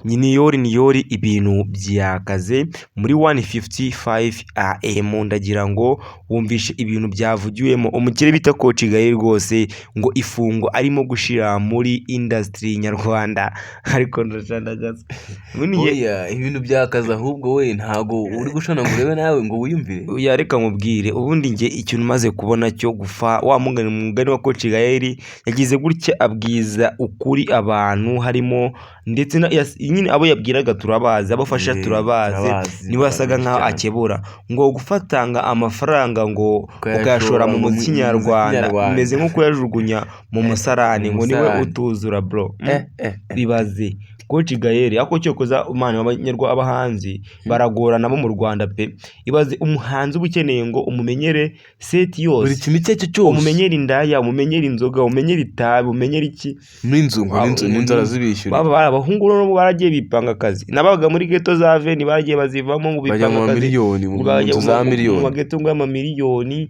niyori ibintu byakaze muri 1:55 AM ndagira ngo wumvishe ibintu byavugiwemo umukire bita Coach Gaël rwose ngo ifungo arimo gushira muri industry nyarwanda ariko ndacandagaza oya ibintu byakaza ahubwo we ntago uri gushana ngo urebe nawe ngo wiyumvire oya reka nkubwire ubundi nge ikintu maze kubona cyo gufa wa mugani wa Coach Gaël yagize gutya abwiza ukuri abantu harimo ndetse nyine abo yabwiraga turabazi abafasha turabazi niba wasaga nkaho akebura ngo gufatanga amafaranga ngo ukayashora mu muziki nyarwanda umeze nko kuyajugunya mu musarani ngo niwe utuzura bro bibaze Coach Gaël ako cyo koza umwana abahanzi baragorana bo mu Rwanda pe ibaze umuhanzi ubukeneye ngo umumenyere set yose buri kimwe cyo cyose umumenyere indaya umumenyere inzoga umumenyere itabi umumenyere iki n'inzara zibishyura baba abahungu no baragiye bipanga akazi nabaga muri ghetto za Veni baragiye bazivamo ngo bipanga akazi mu ghetto ngo amamiliyoni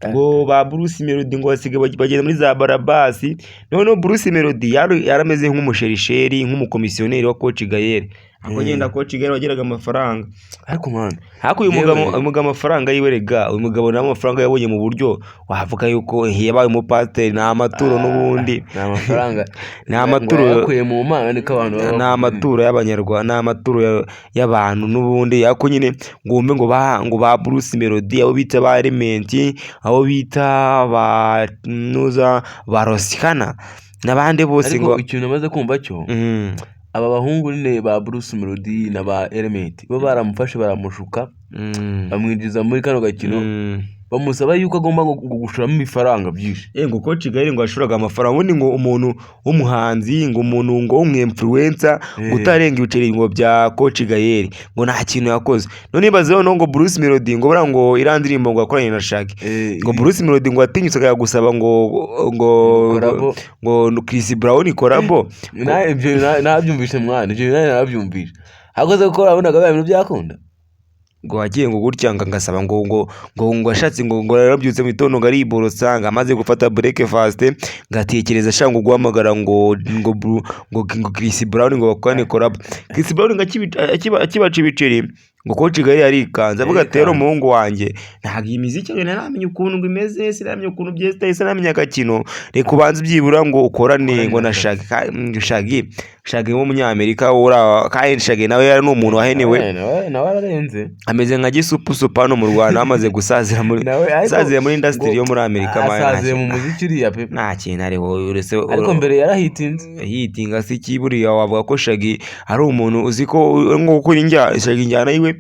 ngo ba Bruce Melody ngo basigaye bagenda muri za Barabasi none Bruce Melody yarameze nk'umusherisheri nk'umukomisiyoneri wa Coach Gaël akogenda Coach Gaël wageraga amafaranga ariko man uyu mugabo amafaranga yiwe rega uyu mugabo nta mafaranga yabonye mu buryo wavuga yuko yabaye umupasiteri nta maturo n'ubundi nta mafaranga nta maturo yakuye mu mana niko abantu nta maturo y'abanyarwanda nta maturo y'abantu n'ubundi yako nyine ngombe ngo ba Bruce Melody abo bita ba Element abo bita ba Nuza ba Rosikana n'abandi bose ngo ikintu amaze kumva cyo aba bahungu nyine ba Bruce Melody na ba Element bo baramufashe baramushuka bamwinjiza muri kano gakino bamusaba yuko agomba gushoramo ibifaranga byinshi ngo Coach Gaël ngo ashuraga amafaranga ubundi ngo umuntu w'umuhanzi ngo umuntu ngo w'umwinfluencer gutarenga ibiceri ngo bya Coach Gaël ngo nta kintu yakoze none bazeho ngo Bruce Melody ngo bara ngo irandirimbo ngo akoranye na Shaggy ngo Bruce Melody ngo atinyutse gusaba ngo Chris Brown korabo nabyumvishe mwana ibyo nabyumvishe hakoze gukora abonaga ibintu byakunda ngo wagiye ngo gutya ngasaba ngo ashatse ngo yarabyutse mu gitondo ngo ariborosa ngo amaze gufata breakfast ngatekereza ashaka guhamagara ngo Chris Brown ngo bakwane collab Chris Brown akibaca ibiceri ngo Coach Gaël arikanze avuga ati rero umuhungu wanjye ntabwo imiziki ngo naramenya ukuntu ngo imeze sinamenya ukuntu byesta sinamenya akakino reka ubanze byibura ngo ukorane ngo na Shaggy w'umunyamerika kandi Shaggy nawe yari n'umuntu wahenewe nawe ararenze ameze nka gisupu hano mu Rwanda amaze gusazira muri industry yo muri Amerika asaziye mu muziki uriya pe nta kintu ariho uretse ariko mbere yarahitinga si kiburiya wavuga ko Shaggy ari umuntu uzi ko ngo gukora Shaggy injyana yiwe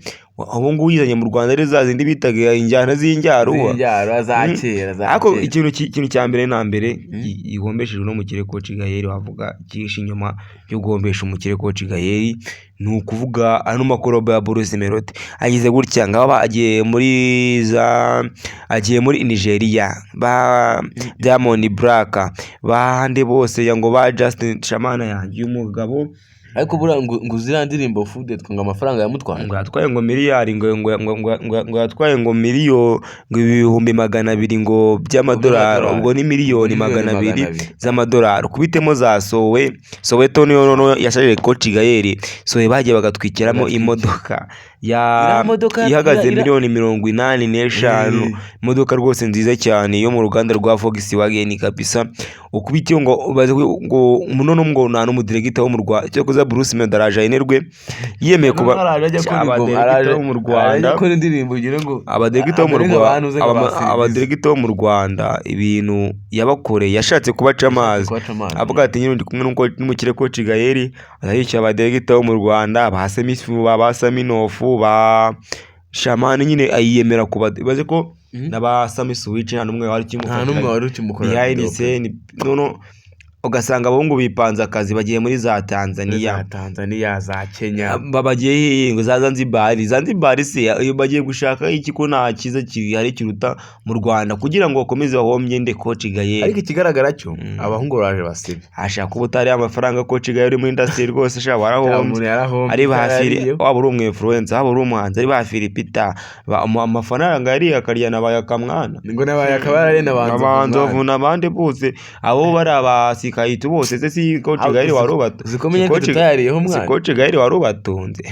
abo ngo yizanye mu Rwanda ari zazindi bitaga injyana z'injyaruwa za kera ariko ikintu cya mbere na mbere igombesheje no mukire Coach Gaël wavuga cyishe inyuma yo gombesha umukire Coach Gaël ni ukuvuga ano makoroba ya Bruce Melody agize gutya ngaba agiye muri Nigeria ba Diamond Black bande bose yango ba Justin Shamana yangiye umugabo ariko bura ngo zirandirimbo Food twanga amafaranga yamutwaye ngo yatwaye ngo miliyari ngo yatwaye ngo miliyoni ngo ibihumbi 200 ngo by'amadolari ubwo ni miliyoni 200 z'amadolari kubitemo za Soweto niyo yashaje Coach Gaël Sowe bagiye bagatwikiramo imodoka ihagaze miliyoni 85 imodoka rwose nziza cyane yo mu ruganda rwa Volkswagen kabisa ukubitiye ngo baze ngo umunono ngo nta n'umudirector wo mu Rwanda cyo kuza Bruce Melody arajenerwe yemeye kuba abadirector wo mu Rwanda ko indirimbo ugira ngo abadirector mu Rwanda ibintu yabakoreye yashatse kubaca amazi avuga ati nyine ndi kumwe n'umukire Coach Gaël azayica abadirector wo mu Rwanda basemifu basaminofu ba Shamani nyine ayiyemera kubaze ko naba Sami Switch nta numwe wari kimukora no ugasanga abahungu bipanze akazi bagiye muri za Tanzania za Kenya bagiye ngo za Zanzibar se iyo bagiye gushaka iki ko nta kiza kihari kiruta mu Rwanda kugira ngo bakomeze bahomye nde Coach Gaël ariko ikigaragara cyo abahungu baje basibe ashaka ubutari amafaranga Coach Gaël muri industry rwose sha warahomye ari bahafiri waba uri umwinfluencer waba uri umuhanzi ari bahafiri Peter amafaranga yari akaryana bayakamwana ngo nabayakabara n'abantu n'abandi bose abo bari abasi kayita bose se si Coach Gael wari ubatunze zikomeye ko tutayariyeho mwana Coach Gael wari ubatunze